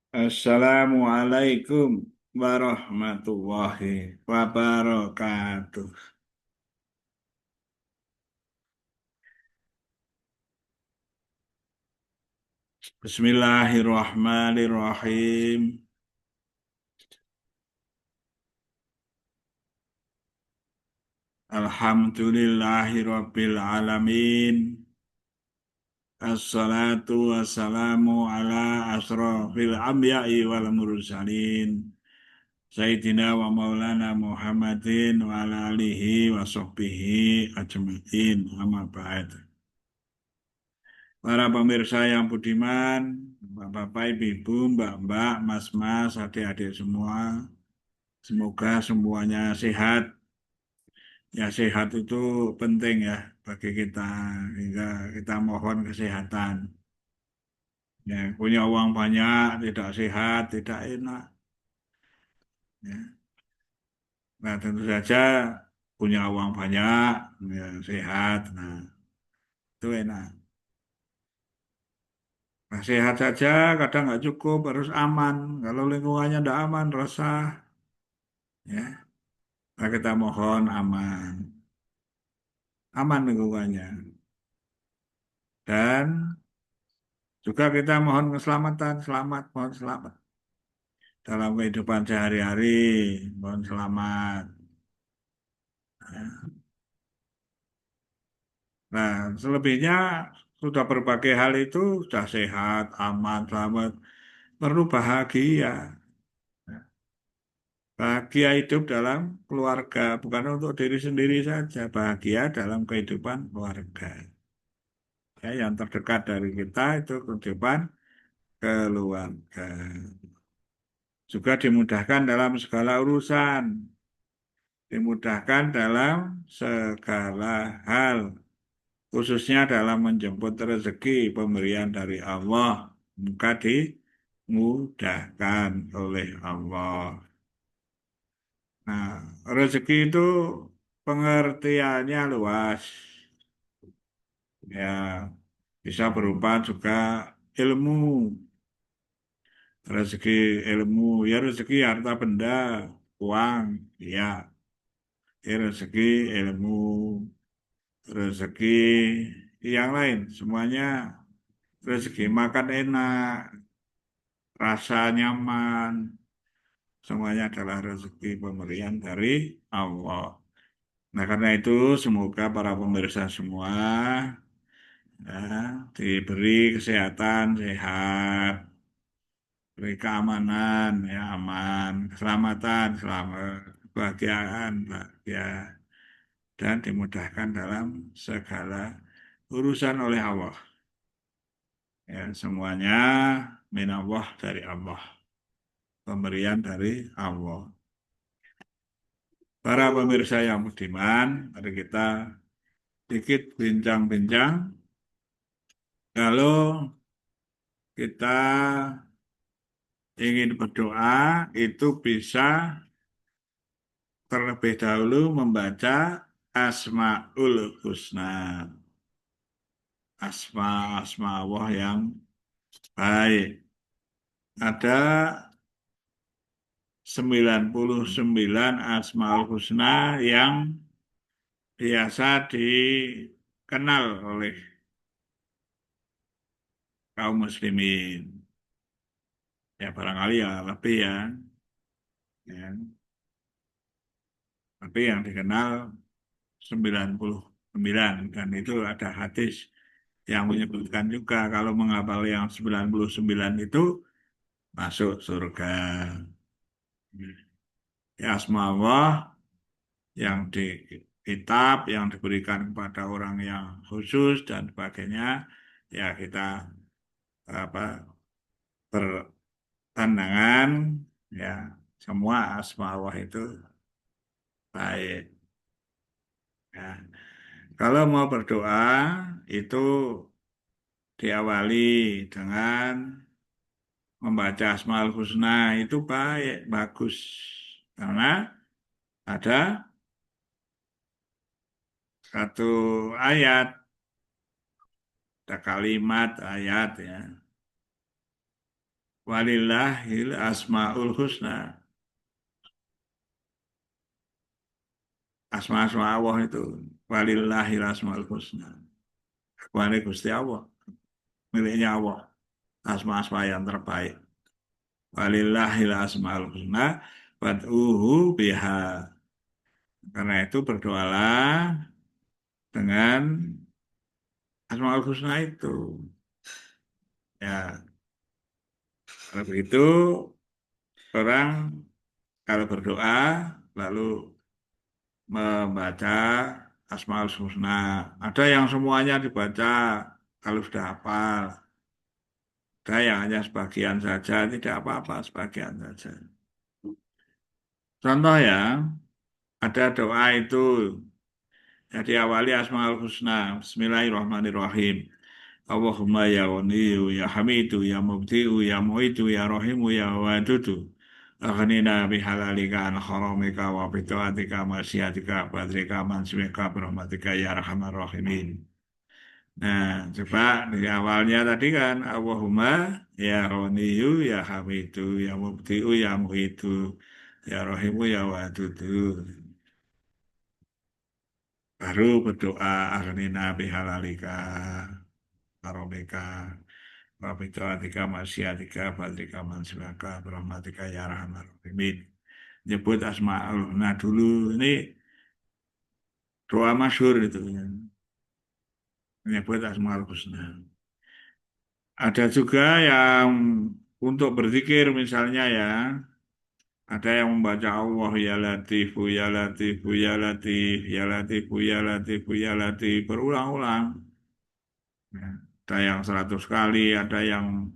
Assalamualaikum warahmatullahi wabarakatuh. Bismillahirrahmanirrahim. Alhamdulillahirabbil alamin. Assalatu wassalamu ala asrofil anbiya'i wal mursalin. Sayyidina wa maulana Muhammadin wa ala alihi wa sahbihi ajma'in. Amma ba'd. Para pemirsa yang budiman, Bapak-bapak, Ibu-ibu, Mbak-mbak, Mas-mas, adik-adik semua, semoga semuanya sehat. Ya, sehat itu penting ya bagi kita, hingga kita mohon kesehatan. Ya, punya uang banyak, tidak sehat, tidak enak. Ya. Nah, tentu saja punya uang banyak, ya, sehat, nah itu enak. Nah, sehat saja kadang nggak cukup, harus aman. Kalau lingkungannya tidak aman, resah. Ya. Nah, kita mohon aman, aman lingkungannya. Dan juga kita mohon keselamatan, selamat, mohon selamat. Dalam kehidupan sehari-hari, mohon selamat. Nah, selebihnya sudah berbagai hal itu, sudah sehat, aman, selamat. Perlu bahagia. Bahagia hidup dalam keluarga, bukan untuk diri sendiri saja. Bahagia dalam kehidupan keluarga. Ya, yang terdekat dari kita itu kehidupan keluarga. Juga dimudahkan dalam segala urusan, dimudahkan dalam segala hal, khususnya dalam menjemput rezeki pemberian dari Allah, maka dimudahkan oleh Allah. Nah, rezeki itu pengertiannya luas, ya bisa berupa juga ilmu, rezeki ilmu, ya rezeki harta benda, uang, ya. Rezeki ilmu, rezeki yang lain, semuanya rezeki makan enak, rasa nyaman, semuanya adalah rezeki pemberian dari Allah. Nah, karena itu semoga para pemirsa semua ya, diberi kesehatan, sehat, beri keamanan, ya aman, keselamatan, selamat, kebahagiaan, bahagia, dan dimudahkan dalam segala urusan oleh Allah. Ya, semuanya minallah dari Allah. Pemberian dari Allah. Para pemirsa yang budiman, mari kita sedikit bincang-bincang. Kalau kita ingin berdoa, itu bisa terlebih dahulu membaca Asmaul Husna. Asma Allah yang baik. Ada 99 Asmaul Husna yang biasa dikenal oleh kaum muslimin. Ya barangkali ya lebih ya. Ya. Tapi yang dikenal 99 dan itu ada hadis yang menyebutkan juga kalau menghafal yang 99 itu masuk surga. Ya asma Allah yang di kitab yang diberikan kepada orang yang khusus dan sebagainya ya kita apa bertandangan ya semua asma Allah itu baik. Ya. Kalau mau berdoa itu diawali dengan membaca Asmaul Husna itu baik, bagus. Karena ada satu ayat, ada kalimat ayat ya. walillahil asmaul husna. Asma-asma Allah itu walillahil asmaul husna. Kepada Gusti Allah, miliknya Allah. Asma-asma yang terbaik. Walillahil asmaul husna fad'uhu biha. Karena itu berdoalah dengan asmaul husna itu. Ya, kalau begitu orang kalau berdoa lalu membaca Asmaul Husna. Ada yang semuanya dibaca kalau sudah hafal. Ada yang hanya sebagian saja, tidak apa-apa sebagian saja. Contoh ya, ada doa itu jadi awali Asmaul Husna. Bismillahirrahmanirrahim. Allahumma ya Ghaniyu ya Hamidu ya Mubdi'u ya Mu'idu ya Rahimu ya Wadudu. Aghnina bihalalika an haramika wa bitaatika masyiatika badrika mansibika birahmatika ya arhamar rahimin. Nah, coba di awalnya tadi kan Allahumma ya Ghaniyu ya Hamidu ya Mubdi'u ya Mu'idu ya Rahimu ya Wadudu. Baru berdoa aghnina bihalalika haramika wa bitaatika masyiatika badrika mansibika birahmatika ya arhamar rahimin. Nyebut Asmaul Husna dulu. Ini doa masyhur itu ya. Menyebut Asmaul Husna. Ada juga yang untuk berzikir misalnya ya, ada yang membaca Allah ya Latifu ya Latifu ya Latif ya Latifu ya Latifu ya Latif berulang-ulang. Ya. Ada yang 100 kali, ada yang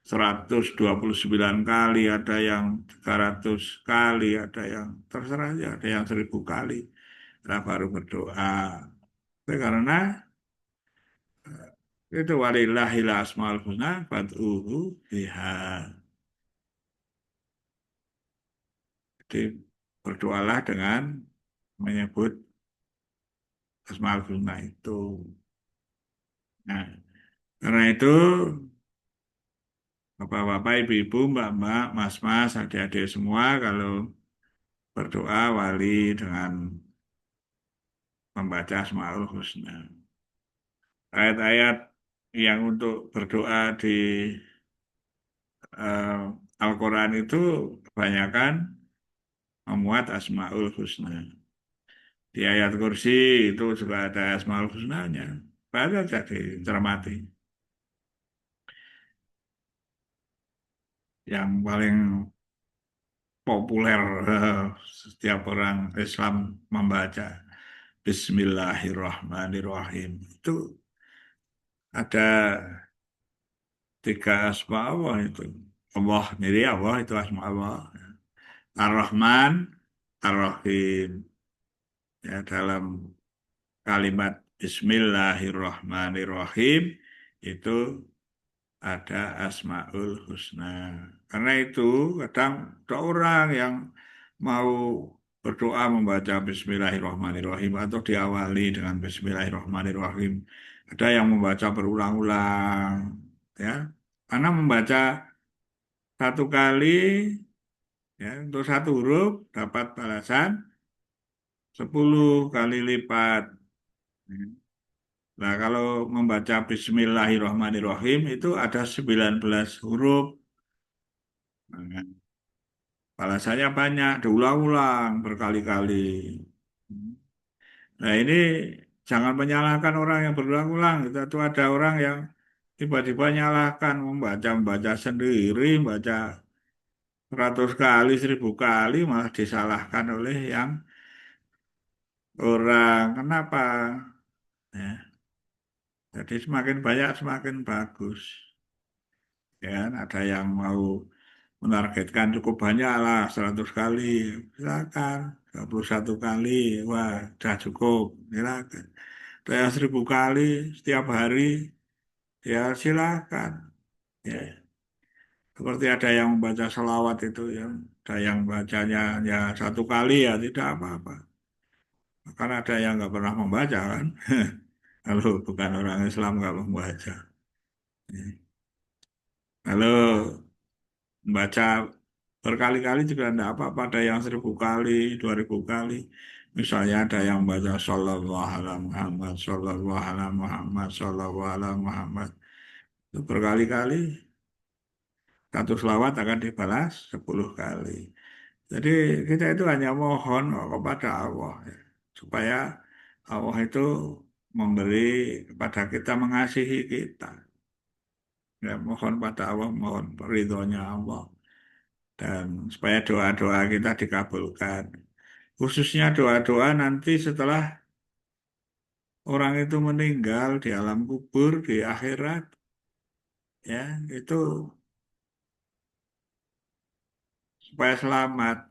129 kali, ada yang 300 kali, ada yang terserah aja, ada yang 1000 kali. Nah, baru berdoa. Itu karena itu walillahil asmaul husna fad'uhu biha. Jadi berdoalah dengan menyebut asmaul husna itu. Nah, karena itu Bapak-bapak, ibu-ibu, mbak-mbak, mas-mas, adik-adik semua kalau berdoa wali dengan membaca asmaul husna. Ayat-ayat yang untuk berdoa di eh, Al-Quran itu kebanyakan memuat asmaul husna. Di ayat kursi itu juga ada asmaul husnanya. Baca saja dicermati. Yang paling populer setiap orang Islam membaca Bismillahirrahmanirrahim. Itu ada 3 asma Allah itu. Allah, jadi Allah itu asma Allah. Ar-Rahman, Ar-Rahim. Ya, dalam kalimat Bismillahirrahmanirrahim itu ada Asmaul Husna. Karena itu kadang ada orang yang mau berdoa membaca Bismillahirrahmanirrahim atau diawali dengan Bismillahirrahmanirrahim. Ada yang membaca berulang-ulang, ya. Karena membaca satu kali, ya, untuk satu huruf dapat balasan 10 kali lipat. Nah, kalau membaca Bismillahirrahmanirrahim itu ada 19 huruf. Nah, balasannya banyak, diulang-ulang berkali-kali. Nah, ini jangan menyalahkan orang yang berulang-ulang. Itu ada orang yang tiba-tiba nyalahkan, membaca sendiri, membaca 100 kali, 1000 kali, malah disalahkan oleh yang orang. Kenapa? Ya, jadi semakin banyak, semakin bagus. Ya, kan? Ada yang mau menargetkan cukup banyak lah 100 kali silakan 21 kali wah sudah cukup silakan saya 1000 kali setiap hari ya silakan ya seperti ada yang membaca selawat itu ya ada yang bacanya ya satu kali ya tidak apa-apa karena ada yang nggak pernah membaca kan kalau bukan orang Islam nggak membaca. Halo Baca berkali-kali juga tidak apa-apa, ada yang 1.000 kali, 2.000 kali. Misalnya ada yang baca Sallallahu Alaihi Muhammad, Sallallahu Alaihi Muhammad, Sallallahu Alaihi Muhammad. Itu berkali-kali, satu selawat akan dibalas 10 kali. Jadi kita itu hanya mohon kepada Allah, ya, supaya Allah itu memberi kepada kita, mengasihi kita. Ya, mohon pada Allah, mohon ridhonya Allah. Dan supaya doa-doa kita dikabulkan. Khususnya doa-doa nanti setelah orang itu meninggal di alam kubur, di akhirat, ya, itu supaya selamat.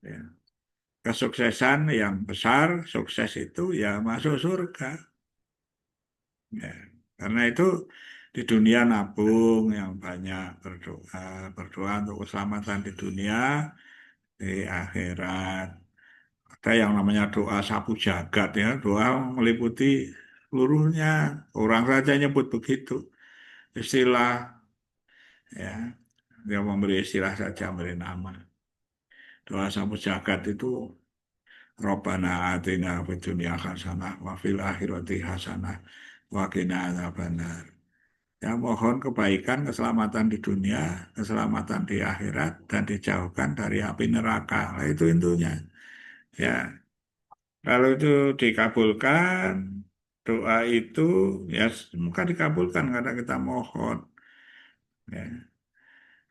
Ya. Kesuksesan yang besar, sukses itu ya masuk surga. Ya. Karena itu di dunia nabung yang banyak, berdoa, berdoa untuk keselamatan di dunia, di akhirat. Ada yang namanya doa sapu jagat, ya, doa meliputi seluruhnya. Orang saja nyebut begitu. Istilah, ya, dia memberi istilah saja, memberi nama. Doa sapu jagat itu Robbana atina fid dunya hasanah wa fil akhirati hasanah wa qina adzabannar. Ya, mohon kebaikan, keselamatan di dunia, keselamatan di akhirat, dan dijauhkan dari api neraka. Nah, itu intinya. Ya, kalau itu dikabulkan, doa itu ya semoga dikabulkan karena kita mohon. Ya,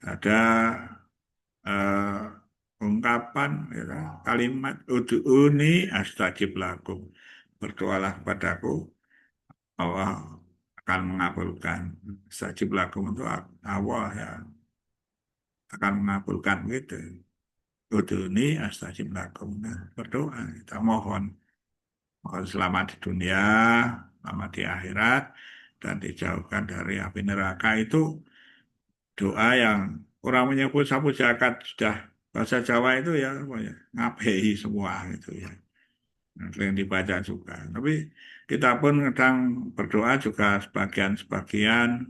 ada eh, ungkapan, ya, kalimat ud'uni astajib lakum. Berdoalah kepadaku, Allah akan mengabulkan. Astajib lakum untuk Allah, ya, akan mengabulkan gitu. Ud'uni astajib lakum. Nah, berdoa, kita mohon. Mohon selamat di dunia, selamat di akhirat, dan dijauhkan dari api neraka. Itu doa yang orang menyebut sapu jagat sudah bahasa Jawa itu ya apa ya, ngabehi semua gitu ya. Nah, sering dibaca juga. Tapi kita pun kadang berdoa juga sebagian-sebagian,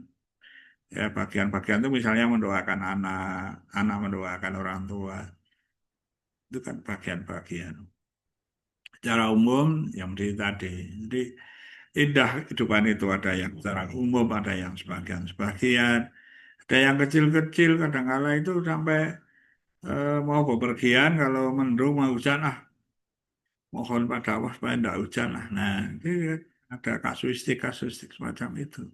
ya, bagian-bagian itu misalnya mendoakan anak, anak mendoakan orang tua. Itu kan bagian-bagian. Secara umum yang tadi. Jadi indah kehidupan itu, ada yang secara umum, ada yang sebagian-sebagian, ada yang kecil-kecil, kadang-kala itu sampai mau bepergian, kalau mendung mau hujan, mohon pada Allah supaya tidak hujan lah. Nah, ini ada kasuistik-kasuistik semacam itu.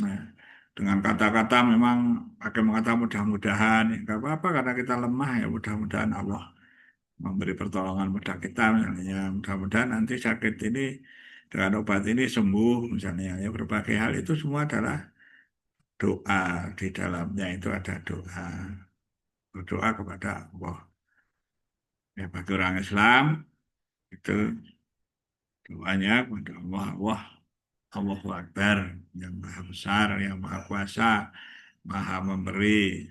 Nah, dengan kata-kata memang pakai kata mudah-mudahan, ya, nggak apa-apa karena kita lemah, ya mudah-mudahan Allah memberi pertolongan pada kita, misalnya mudah-mudahan nanti sakit ini dengan obat ini sembuh, misalnya, ya, berbagai hal itu semua adalah doa. Di dalamnya itu ada doa, berdoa kepada Allah. Ya, bagi orang Islam itu doanya kepada Allah, Allah, Allahu Akbar, yang maha besar, yang maha kuasa, maha memberi.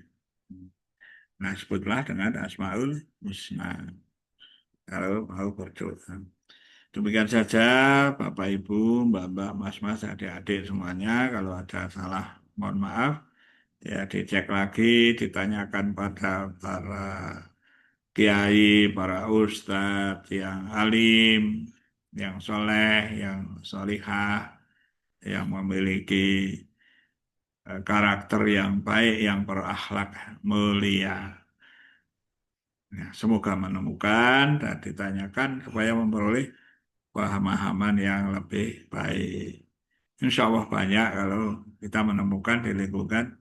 Nah, sebutlah dengan Asmaul Husna kalau mau berdoa. Demikian saja Bapak Ibu, Mbak-mbak, Mas-mas, adik-adik semuanya. Kalau ada salah, mohon maaf. Ya, dicek lagi, ditanyakan pada para kiai, para ustadz yang alim, yang soleh, yang solihah, yang memiliki karakter yang baik, yang berakhlak mulia. Ya, semoga menemukan dan ditanyakan supaya memperoleh pemahaman yang lebih baik. Insya Allah banyak kalau kita menemukan di lingkungan,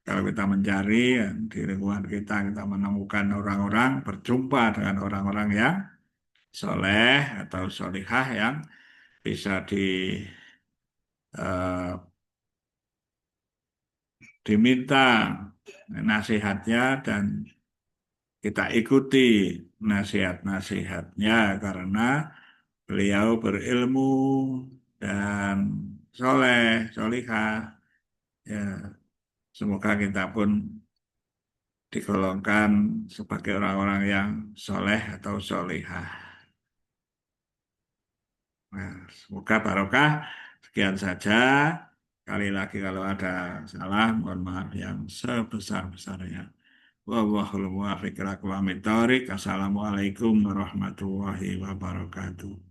kalau kita mencari di lingkungan kita menemukan orang-orang, berjumpa dengan orang-orang yang soleh atau solihah yang bisa eh, diminta nasihatnya dan kita ikuti nasihat-nasihatnya karena beliau berilmu dan soleh, solihah. Ya, semoga kita pun digolongkan sebagai orang-orang yang soleh atau solihah. Nah, semoga barokah. Sekian saja. Kali lagi kalau ada salah, mohon maaf yang sebesar-besarnya. Wallahul muwaffiq ila aqwamit thoriq. Assalamualaikum warahmatullahi wabarakatuh.